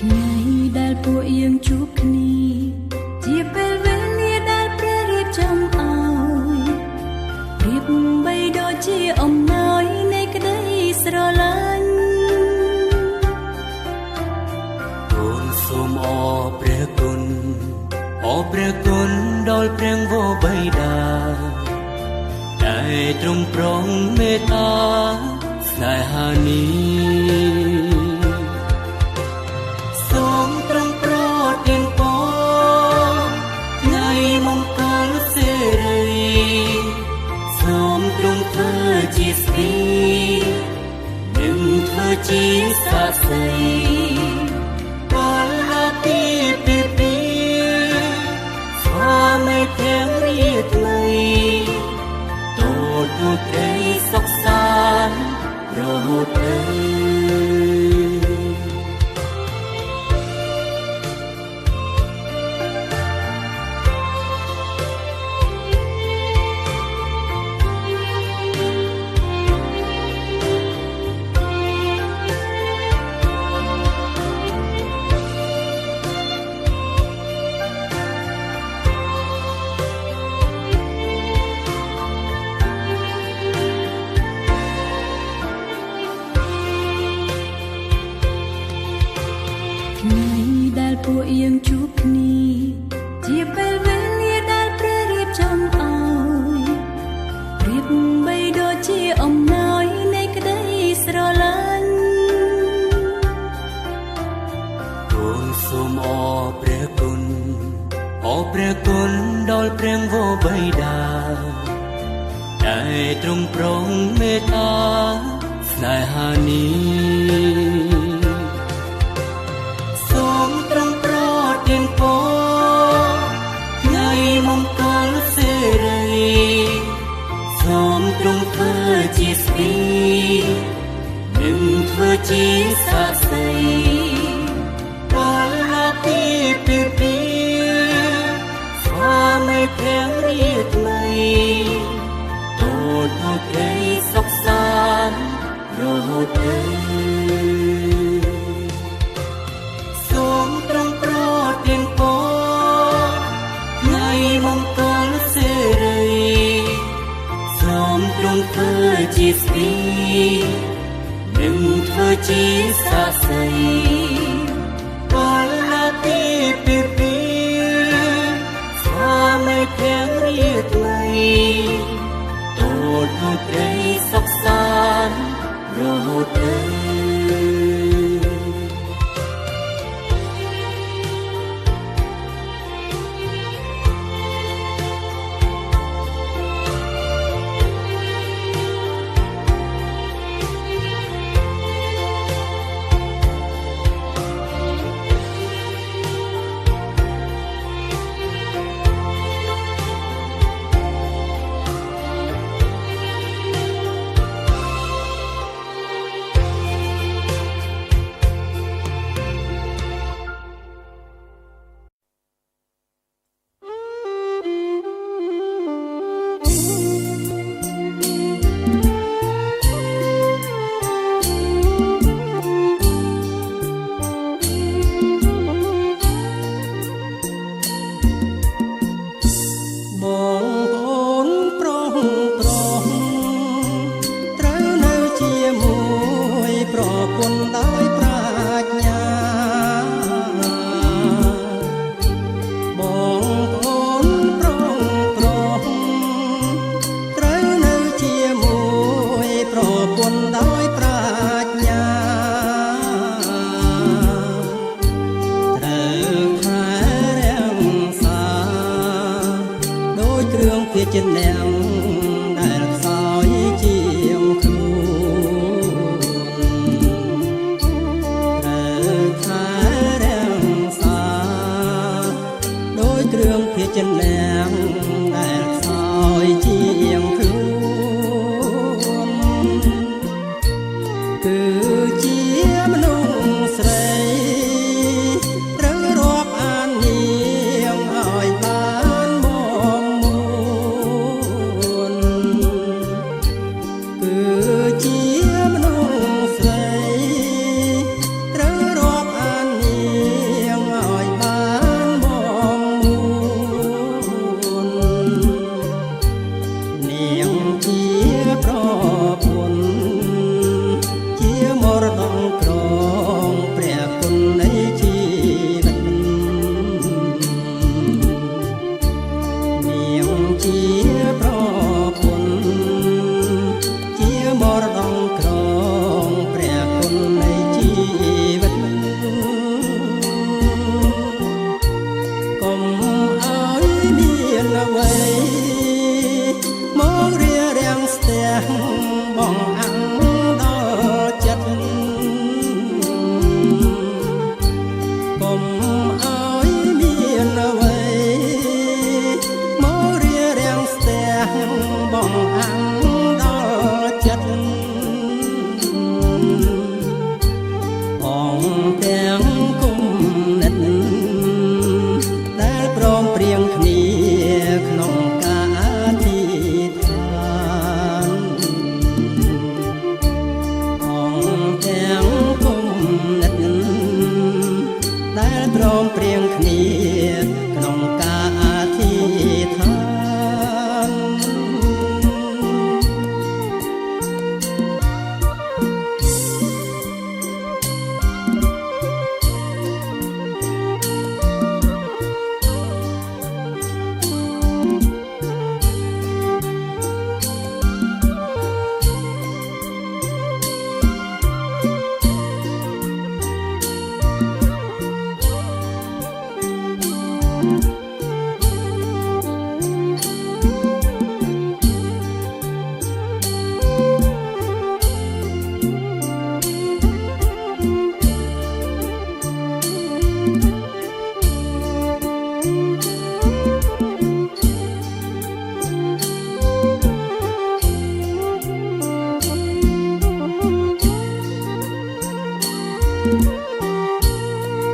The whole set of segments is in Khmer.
ថ្ងៃដែលពួកយើងជួបគ្នាជាពេលវេលាដែលព្រះរៀបចំឲ្យប្រៀបបីដូចជាអំណោយនៃក្តីស្រឡាញ់ទូលសូមអរព្រះគុណអរព្រះគុណដល់ព្រះវរបិតាដែលទ្រង់ប្រងមេត្តាស្នេហានេះសូមទ្រង់ប្រទានពរថ្ងៃមង្គលសិរីសូមទ្រង់ធ្វើជាស្ទីនិងធ្វើជាសាក្សីពលពីពីស្វាមីព្រះរាថ្មីទូលត្រីសុខសាន្តរហូតថ្ងៃដែលពួកយើងជួបគ្នាជាពេលវេលាដែលព្រះរៀបចំឲ្យប្រៀបបីដូចជាអំណោយនៃក្តីស្រឡាញ់ទូលសូមអរព្រះគុណអរព្រះគុណដល់ព្រះវរបិតាដែលទ្រង់ប្រងមេត្តាស្នេហានេះសូមទ្រង់ប្រទានពរថ្ងៃមង្គលសិរីសូមទ្រង់ធ្វើជាស្ទីនិងធ្វើជាសាក្សីពលពីស្វាមីព្រះរាថ្មីទូលត្រីសុខសាន្តរហូតសូមទ្រង់ប្រទានពរថ្ងៃមង្គលសិរីសូមទ្រង់ធ្វើជាស្ទីនិងធ្វើជាសាក្សីពលពីស្វាមីព្រះរាថ្មីទូលត្រីសុខសាន្តរហូតជាអ្នកដែលខ្សោយជាងខ្លួនត្រូវខែរាំងសាដោយគ្រឿងភេជ្ជៈដែលខ្សោយជាងខ្លួនគឺជាមនុស្សស្រីត្រូវរាប់អាននាងឲ្យបានមកគឺជាមនុស្សស្រីត្រូវរាប់អាននា ដែលព្រមព្រៀងគ្នាក្នុងការអធិដ្ឋាន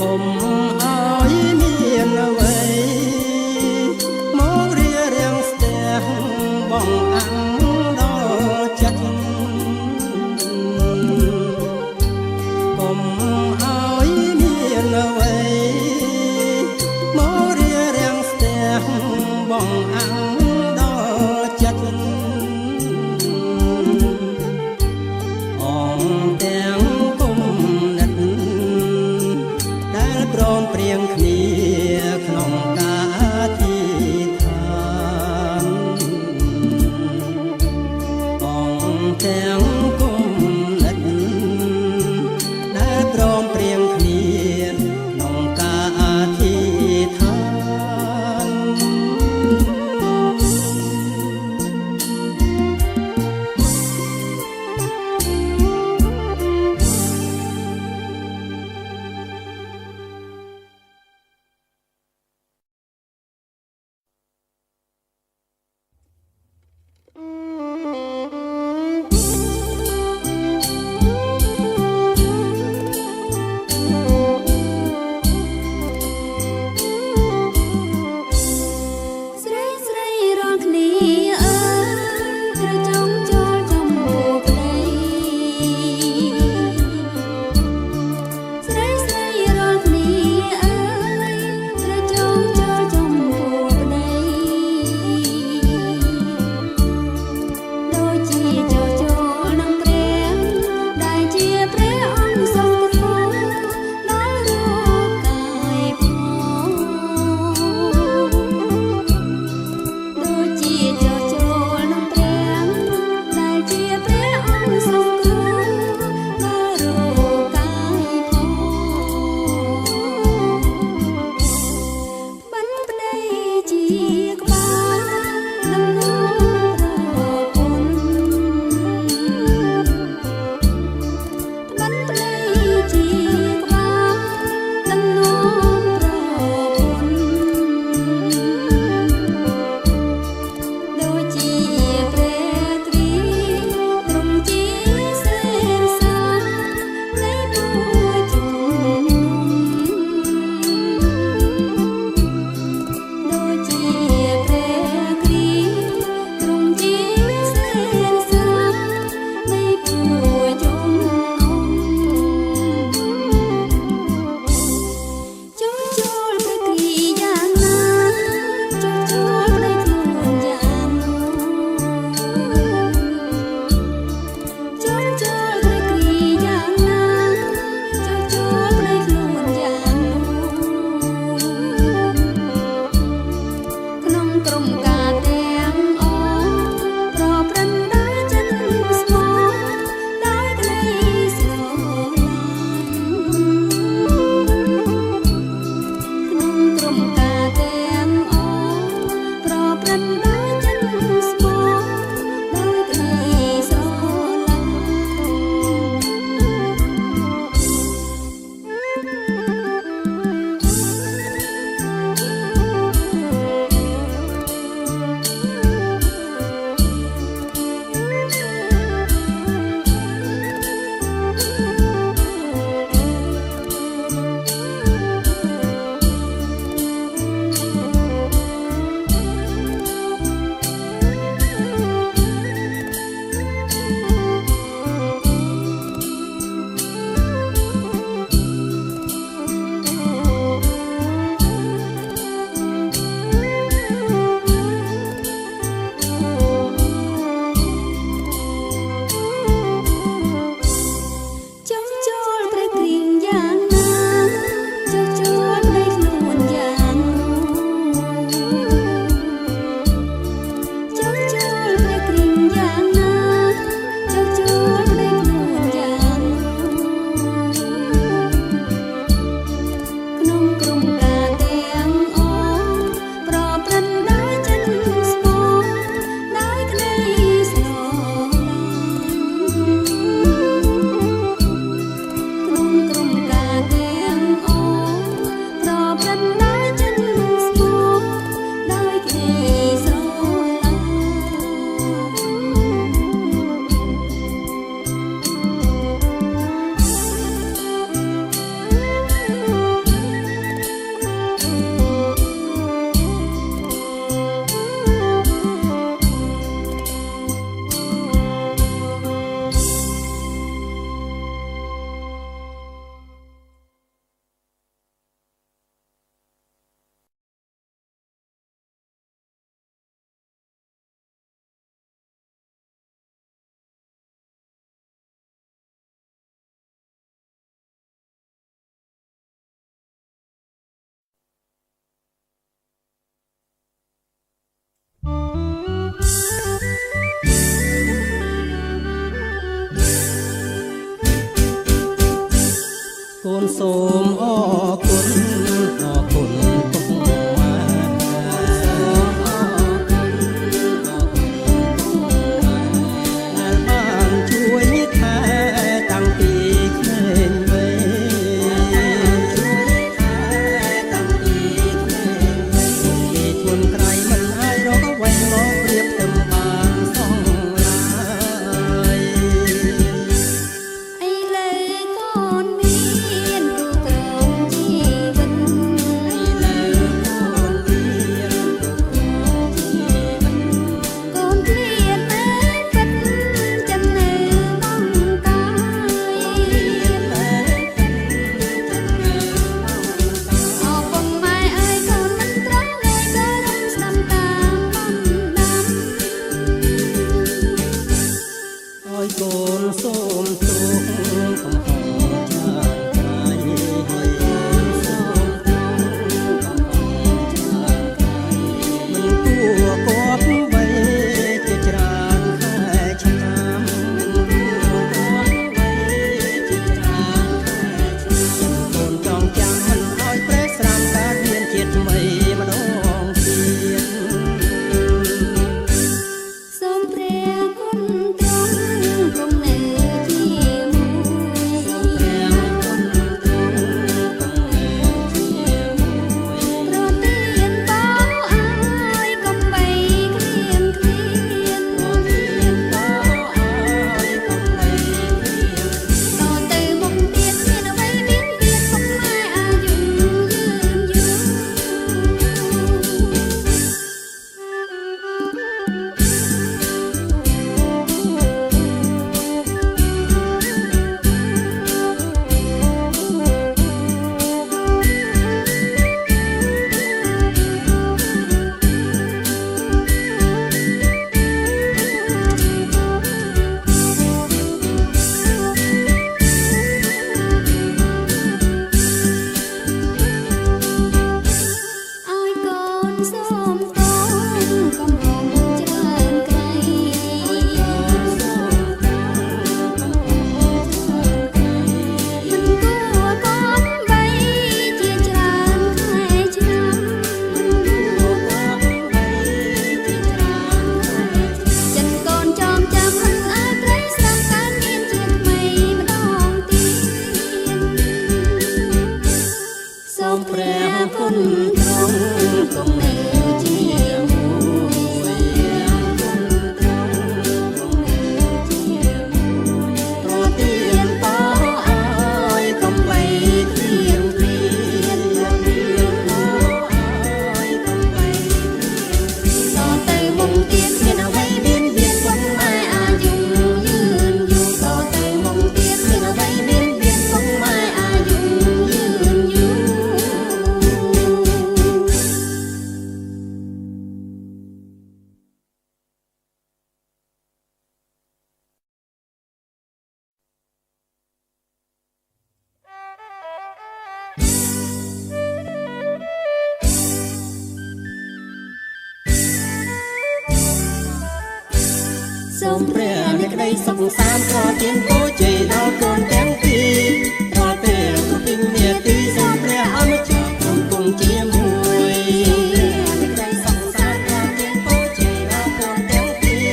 កុំឲ្យមានអ្វីមករារាំងស្ទះបងអាំងដល់ចិត្តកុំឲ្យមានអ្វីមករារាំងស្ទះបងអាំងដល់ចិត្តអងទាំងគុំនិតដែលព្រមព្រៀងគ្នាក្នុងការអធិដ្ឋានអងទាំងគុំនិតដែលព្រមព្រៀងគ្នាក្នុងការអធិដ្ឋាន សូមអរគុណអរគុណពុកម៉ែដែលបានជួយថែតាំងពីក្មេងវ័យធ្ងន់ក្រៃមិនអាចរកអ្វីមកប្រៀបទៅបានសងឡើយ ឥឡូវកូនមានគូក្រងជីវិត ឥឡូវកូនមានគូក្រងជីវិត កូនឃ្លានតែពិតចាំនៅបងកាយអរពុកម៉ែអើយកូនមិនត្រង់លែងក៏រំស្ដាំតាមបំដាំ ឲ្យកូនសូមទូកកំហុសចានក្រៃហើយកូនសូមទូកកំហុសចានក្រៃមិនគួរគប់បីជាច្រើនខែឆ្នាំមិនគួរគប់បីជាច្រើនខែឆ្នាំកូនចងចាំមិនឲ្យប្រេះស្រាំកើតមានជាតិថ្មីម្ដងទៀត សូមព្រះគុណទ្រង់គង់នៅជាមួយប្រទានបោឲ្យកុំបីគ្លៀងគ្លៀនតទៅមុខទៀតមានអ្វីមានទៀតពុកម៉ែអាយុយឺនយូឲ្យកូនសូមតងកំហុសច្រើនក្រៃមិនគួរកូនបីជាច្រើនខែឆ្នាំចិនកូនចងចាំមិនឲ្យប្រេះស្រាំកើតមានជាថ្មីម្ដងទៀតសូមព្រះគុណទ្រង់គង់នៅជាមួយប្រទានបោឲ្យកុំបីគ្លៀងគ្លៀនតទៅមុខទៀតមានអ្វីមានទៀតពុកម៉ែអាយុយឺនយូរតទៅមុខទៀតមានអ្វីមានទៀតពុកម៉ែអាយុយឺនយូរ សូមព្រះនៃក្តីសុខសាន្តប្រទានពរជ័យដល់កូនទាំងពីររាល់ពេលទុកពីនាទីសូមព្រះអម្ចាស់ទ្រង់គង់ជាមួយនៃក្តីសុខសាន្តប្រទានពរជ័យដល់កូនទាំងពីរ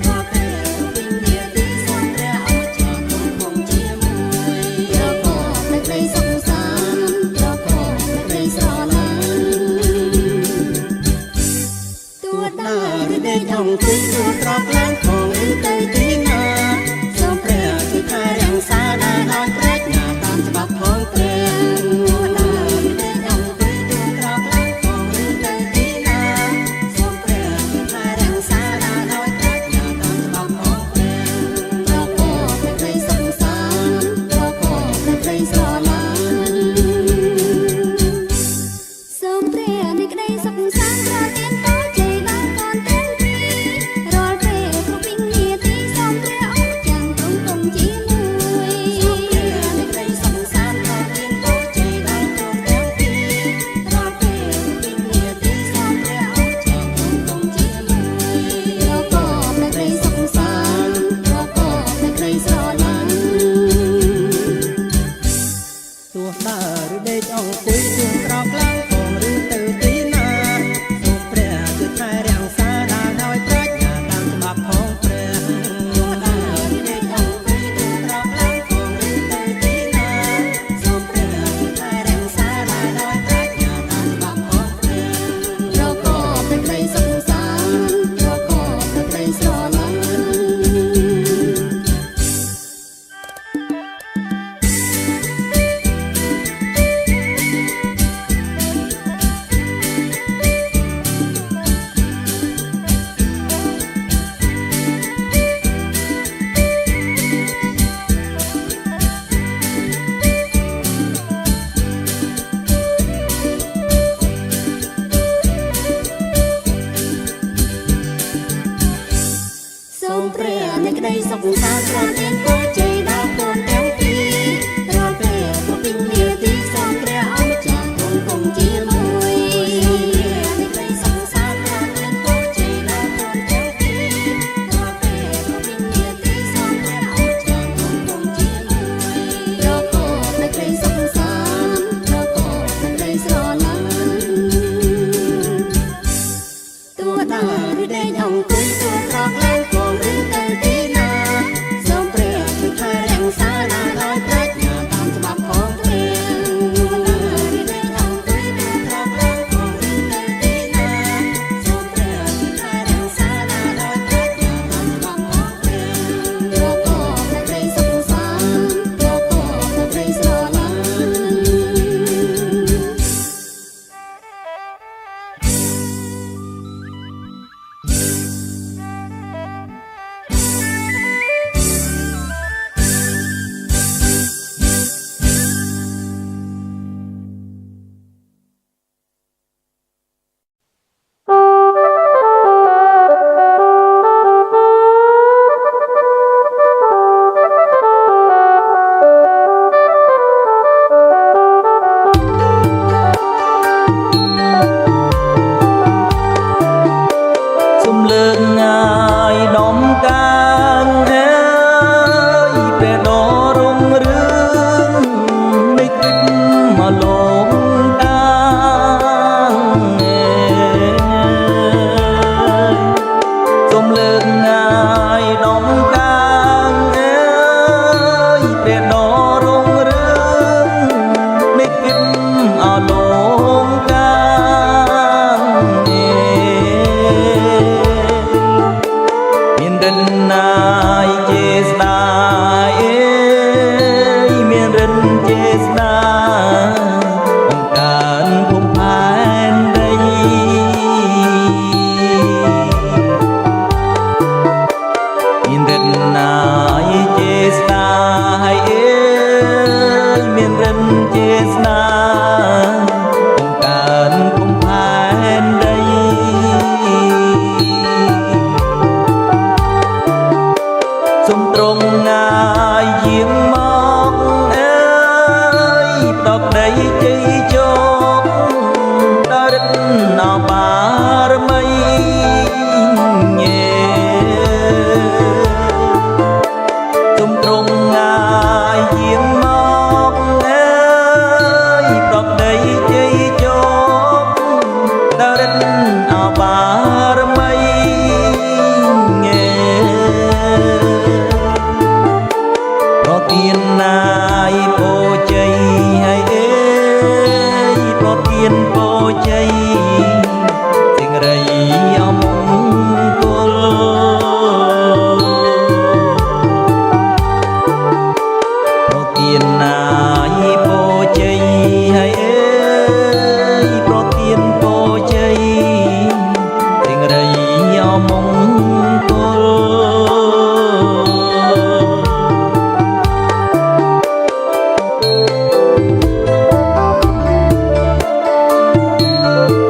រាល់ពេលទុកពីនាទីសូមព្រះអម្ចាស់ទ្រង់គង់ជាមួយប្រកបដោយក្តីសុខសាន្តប្រកបដោយក្តីស្រឡាញ់ ទួដើរឬដេកអង្គុយទួត្រកឡើងផងឬទៅទីណាសូមព្រះ អង្គុយជួងក្រោកឡើងផងឬទៅទីណាសូមព្រះជួយថែរាំងសាដាដោយប្រាជ្ញាតាមច្បាប់ផងព្រះទូតារីកអង្គុយជួងក្រោកឡើងផងឬទៅទីណាសូមព្រះជួយថែរាំងសាដាដោយប្រាជ្ញាតាមច្បាប់ផងព្រះរកក៏เป็นក្តីសុខសាន្តរកក៏เป็นក្តីស្រឡាញ់ សូមព្រះនៃក្តីសុខសាន្តប្រទានពរជ័យដល់កូនទាំងពីររាល់ពេលប្រពៃគ្នាទីសូមព្រះអម្ចាស់គង់គង់ជាមួយសូមព្រះនៃក្តីសុខសាន្តប្រទានពរជ័យដល់កូនទាំងពីររាល់ពេលប្រពៃគ្នាទីសូមព្រះអម្ចាស់គង់គង់ជាមួយរកក៏នៃក្តីសុខសាន្តរកក៏នៃក្តីស្រឡាញ់ទូតាឬដេកអង្គុយទូក្រោកឡើង Thank you.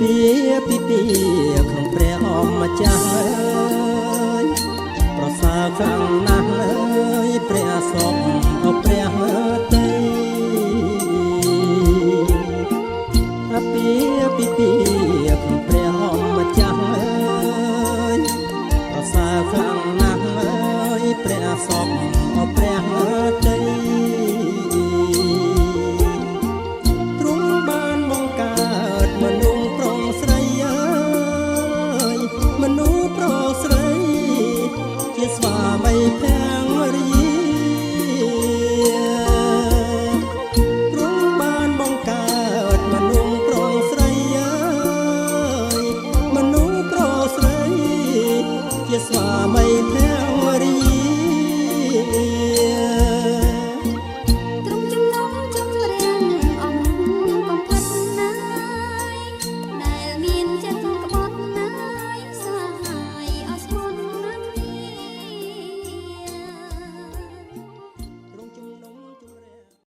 ពីក្នុងព្រះអម្ចាស់អើយប្រសើរខ្លាំងណាស់អើយព្រះសុខ